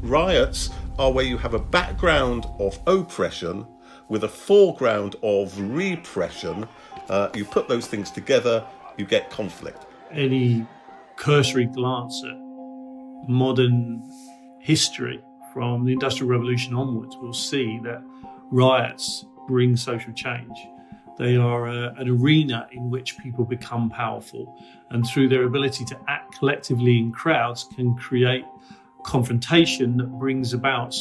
Riots are where you have a background of oppression with a foreground of repression. You put those things together, you get conflict. Any cursory glance at modern history from the Industrial Revolution onwards will see that riots bring social change. They are an arena in which people become powerful, and through their ability to act collectively in crowds can create confrontation that brings about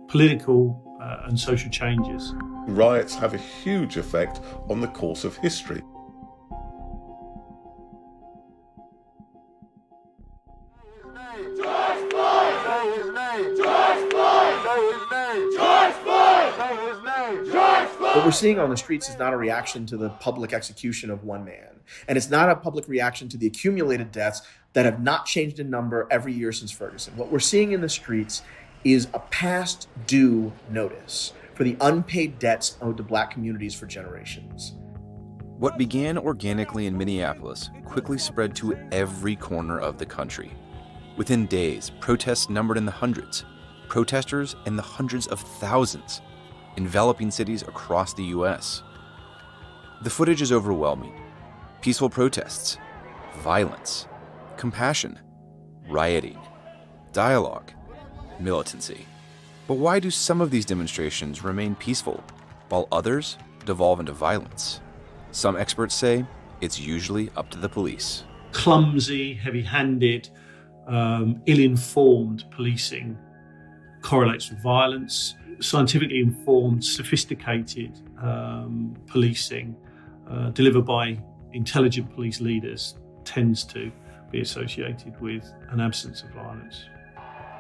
political and social changes. Riots have a huge effect on the course of history. What we're seeing on the streets is not a reaction to the public execution of one man. And it's not a public reaction to the accumulated deaths that have not changed in number every year since Ferguson. What we're seeing in the streets is a past due notice for the unpaid debts owed to Black communities for generations. What began organically in Minneapolis quickly spread to every corner of the country. Within days, protests numbered in the hundreds, protesters in the hundreds of thousands, enveloping cities across the U.S. The footage is overwhelming. Peaceful protests, violence, compassion, rioting, dialogue, militancy. But why do some of these demonstrations remain peaceful, while others devolve into violence? Some experts say it's usually up to the police. Clumsy, heavy-handed, ill-informed policing correlates with violence. Scientifically informed, sophisticated policing delivered by intelligent police leaders tends to be associated with an absence of violence.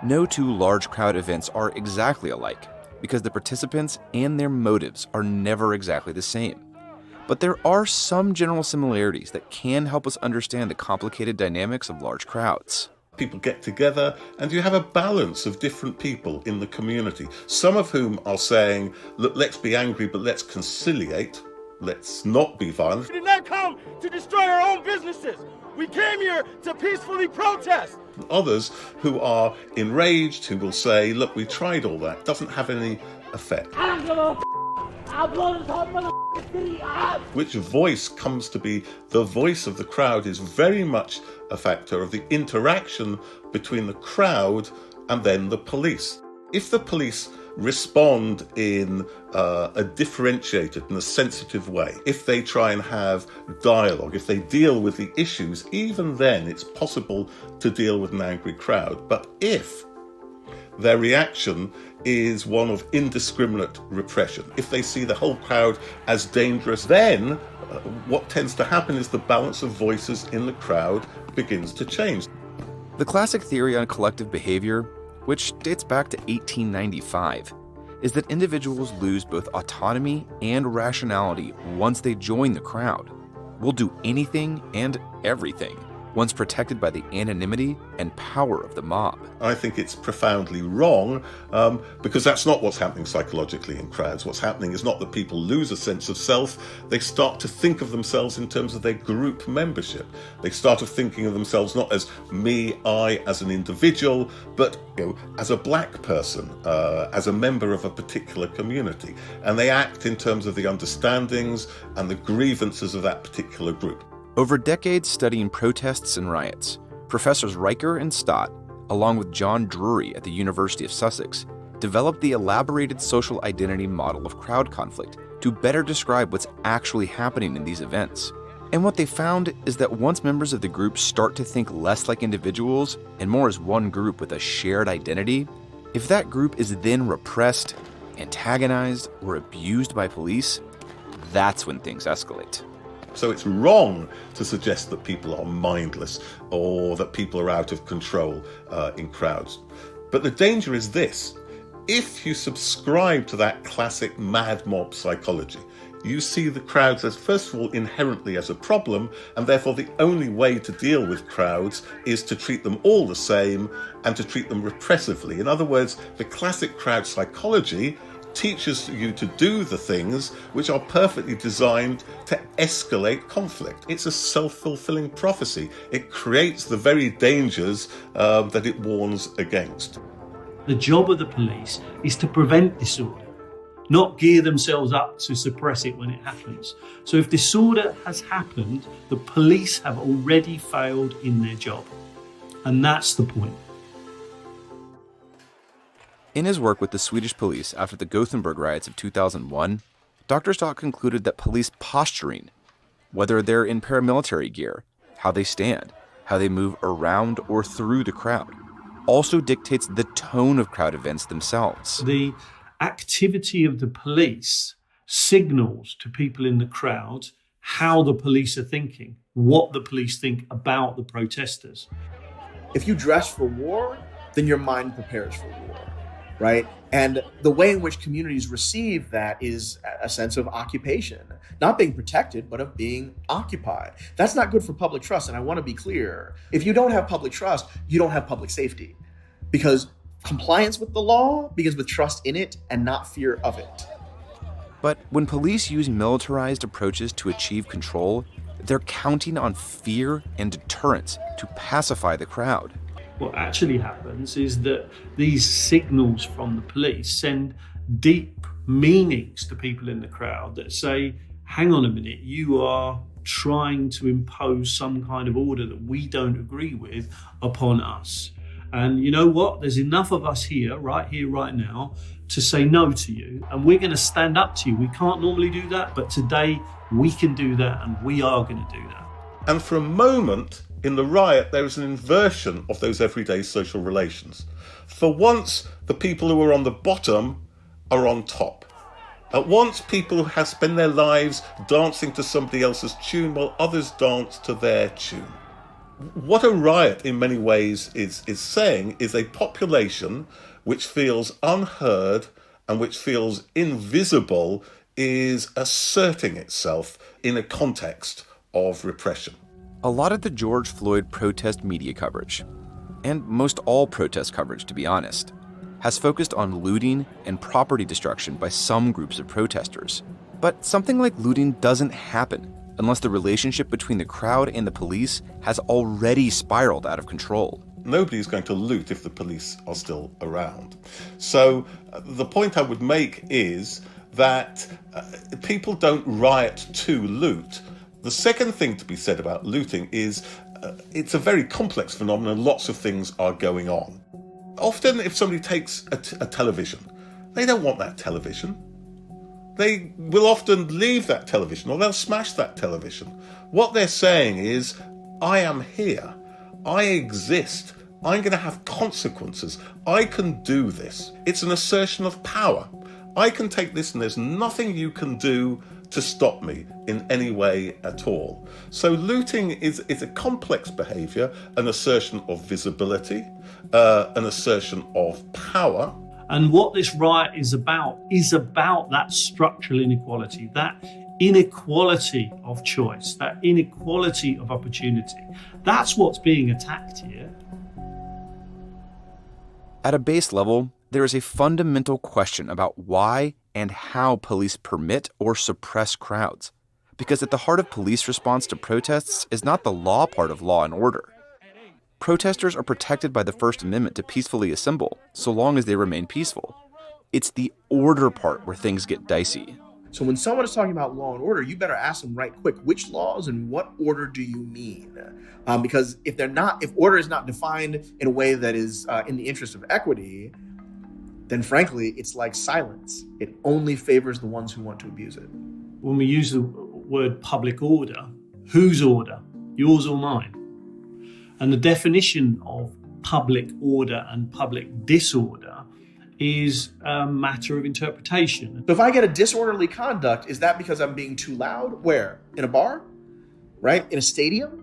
No two large crowd events are exactly alike because the participants and their motives are never exactly the same. But there are some general similarities that can help us understand the complicated dynamics of large crowds. People get together and you have a balance of different people in the community, some of whom are saying, look, let's be angry, but let's conciliate. Let's not be violent. We did not come to destroy our own businesses. We came here to peacefully protest. Others who are enraged, who will say, look, we tried all that. Doesn't have any effect. I don't give a I'll blow this whole motherfucking city up. Which voice comes to be the voice of the crowd is very much a factor of the interaction between the crowd and then the police. If the police respond in a differentiated and a sensitive way, if they try and have dialogue, if they deal with the issues, even then it's possible to deal with an angry crowd. But if their reaction is one of indiscriminate repression, if they see the whole crowd as dangerous, then what tends to happen is the balance of voices in the crowd begins to change. The classic theory on collective behavior, which dates back to 1895, is that individuals lose both autonomy and rationality once they join the crowd. Will do anything and everything once protected by the anonymity and power of the mob. I think it's profoundly wrong because that's not what's happening psychologically in crowds. What's happening is not that people lose a sense of self. They start to think of themselves in terms of their group membership. They start thinking of themselves not as me, I, as an individual, but as a Black person, as a member of a particular community. And they act in terms of the understandings and the grievances of that particular group. Over decades studying protests and riots, Professors Riker and Stott, along with John Drury at the University of Sussex, developed the elaborated social identity model of crowd conflict to better describe what's actually happening in these events. And what they found is that once members of the group start to think less like individuals and more as one group with a shared identity, if that group is then repressed, antagonized, or abused by police, that's when things escalate. So it's wrong to suggest that people are mindless or that people are out of control in crowds. But the danger is this. If you subscribe to that classic mad mob psychology, you see the crowds as, first of all, inherently as a problem, and therefore the only way to deal with crowds is to treat them all the same and to treat them repressively. In other words, the classic crowd psychology teaches you to do the things which are perfectly designed to escalate conflict. It's a self-fulfilling prophecy. It creates the very dangers that it warns against. The job of the police is to prevent disorder, not gear themselves up to suppress it when it happens. So if disorder has happened, the police have already failed in their job. And that's the point. In his work with the Swedish police after the Gothenburg riots of 2001, Dr. Stock concluded that police posturing, whether they're in paramilitary gear, how they stand, how they move around or through the crowd, also dictates the tone of crowd events themselves. The activity of the police signals to people in the crowd how the police are thinking, what the police think about the protesters. If you dress for war, then your mind prepares for war, right? And the way in which communities receive that is a sense of occupation, not being protected, but of being occupied. That's not good for public trust. And I want to be clear. If you don't have public trust, you don't have public safety, because compliance with the law begins with trust in it and not fear of it. But when police use militarized approaches to achieve control, they're counting on fear and deterrence to pacify the crowd. What actually happens is that these signals from the police send deep meanings to people in the crowd that say, hang on a minute, you are trying to impose some kind of order that we don't agree with upon us. And you know what? There's enough of us here, right now, to say no to you. And we're going to stand up to you. We can't normally do that, but today we can do that, and we are going to do that. And for a moment in the riot, there is an inversion of those everyday social relations. For once, the people who are on the bottom are on top. At once, people who have spent their lives dancing to somebody else's tune while others dance to their tune. What a riot in many ways is saying is a population which feels unheard and which feels invisible is asserting itself in a context of repression. A lot of the George Floyd protest media coverage, and most all protest coverage to be honest, has focused on looting and property destruction by some groups of protesters. But something like looting doesn't happen unless the relationship between the crowd and the police has already spiraled out of control. Nobody's going to loot if the police are still around. So the point I would make is that people don't riot to loot. The second thing to be said about looting is it's a very complex phenomenon. Lots of things are going on. Often if somebody takes a television, they don't want that television. They will often leave that television or they'll smash that television. What they're saying is, I am here. I exist. I'm going to have consequences. I can do this. It's an assertion of power. I can take this and there's nothing you can do to stop me in any way at all. So looting is a complex behavior, an assertion of visibility, an assertion of power. And what this riot is about that structural inequality, that inequality of choice, that inequality of opportunity. That's what's being attacked here. At a base level, there is a fundamental question about why and how police permit or suppress crowds. Because at the heart of police response to protests is not the law part of law and order. Protesters are protected by the First Amendment to peacefully assemble, so long as they remain peaceful. It's the order part where things get dicey. So when someone is talking about law and order, you better ask them right quick, which laws and what order do you mean? Because if order is not defined in a way that is in the interest of equity, then frankly, it's like silence. It only favors the ones who want to abuse it. When we use the word public order, whose order? Yours or mine? And the definition of public order and public disorder is a matter of interpretation. So if I get a disorderly conduct, is that because I'm being too loud? Where? In a bar? Right? In a stadium?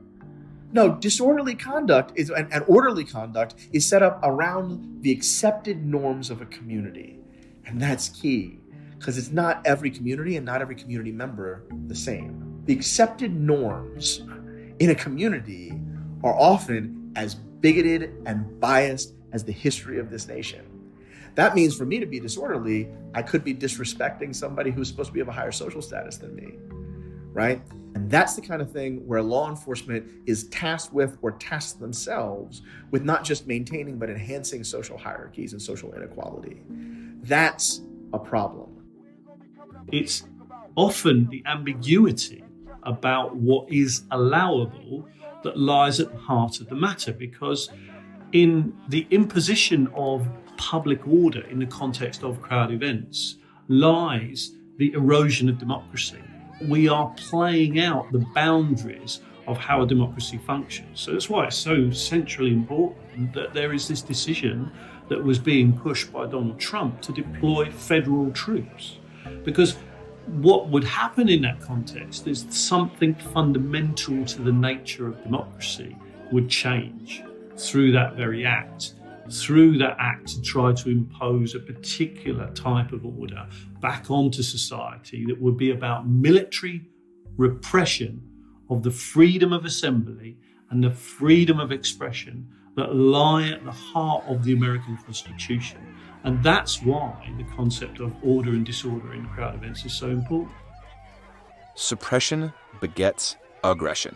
No, disorderly conduct and orderly conduct is set up around the accepted norms of a community. And that's key, because it's not every community and not every community member the same. The accepted norms in a community are often as bigoted and biased as the history of this nation. That means for me to be disorderly, I could be disrespecting somebody who's supposed to be of a higher social status than me, right? And that's the kind of thing where law enforcement is tasked with, or tasked themselves with, not just maintaining, but enhancing social hierarchies and social inequality. That's a problem. It's often the ambiguity about what is allowable that lies at the heart of the matter, because in the imposition of public order in the context of crowd events lies the erosion of democracy. We are playing out the boundaries of how a democracy functions. So that's why it's so centrally important that there is this decision that was being pushed by Donald Trump to deploy federal troops. Because what would happen in that context is something fundamental to the nature of democracy would change through that very act. Through that act to try to impose a particular type of order back onto society that would be about military repression of the freedom of assembly and the freedom of expression that lie at the heart of the American Constitution. And that's why the concept of order and disorder in crowd events is so important. Suppression begets aggression.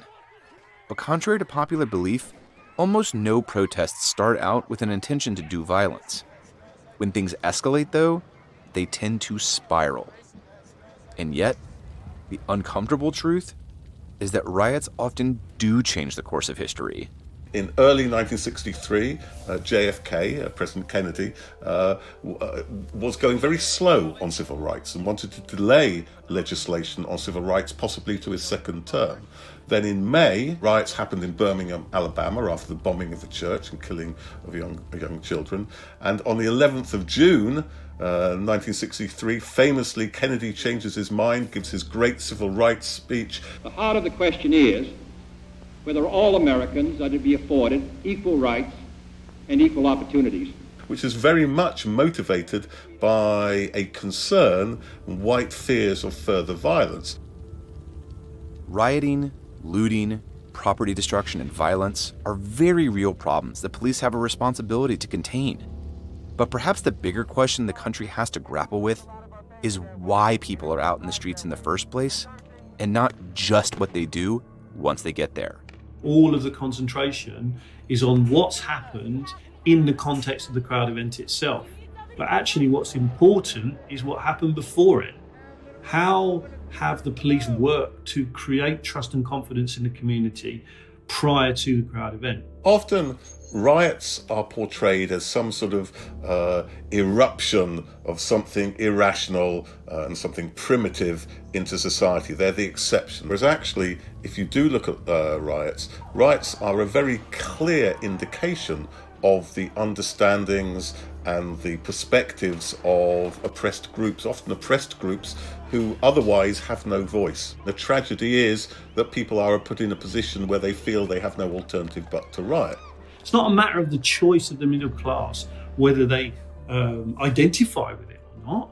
But contrary to popular belief, almost no protests start out with an intention to do violence. When things escalate, though, they tend to spiral. And yet, the uncomfortable truth is that riots often do change the course of history. In early 1963, JFK, President Kennedy, was going very slow on civil rights and wanted to delay legislation on civil rights, possibly to his second term. Then in May, riots happened in Birmingham, Alabama, after the bombing of the church and killing of young children. And on the 11th of June, 1963, famously, Kennedy changes his mind, gives his great civil rights speech. The heart of the question is whether all Americans are to be afforded equal rights and equal opportunities. Which is very much motivated by a concern and white fears of further violence. Rioting, looting, property destruction, and violence are very real problems that police have a responsibility to contain. But perhaps the bigger question the country has to grapple with is why people are out in the streets in the first place, and not just what they do once they get there. All of the concentration is on what's happened in the context of the crowd event itself. But actually what's important is what happened before it. How have the police worked to create trust and confidence in the community prior to the crowd event? Often riots are portrayed as some sort of eruption of something irrational and something primitive into society. They're the exception. Whereas actually, if you do look at riots are a very clear indication of the understandings and the perspectives of oppressed groups, often oppressed groups who otherwise have no voice. The tragedy is that people are put in a position where they feel they have no alternative but to riot. It's not a matter of the choice of the middle class, whether they identify with it or not.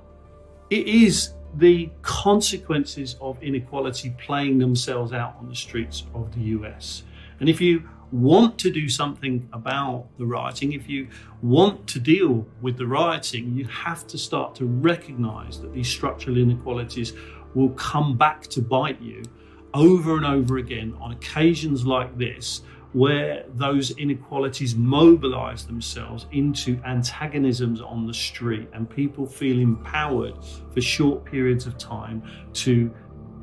It is the consequences of inequality playing themselves out on the streets of the US. And if you want to do something about the rioting, if you want to deal with the rioting, you have to start to recognize that these structural inequalities will come back to bite you over and over again on occasions like this, where those inequalities mobilize themselves into antagonisms on the street and people feel empowered for short periods of time to,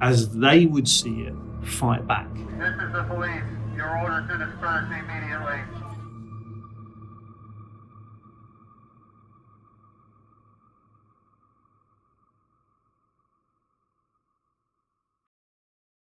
as they would see it, fight back. This is the police. You're ordered to disperse immediately.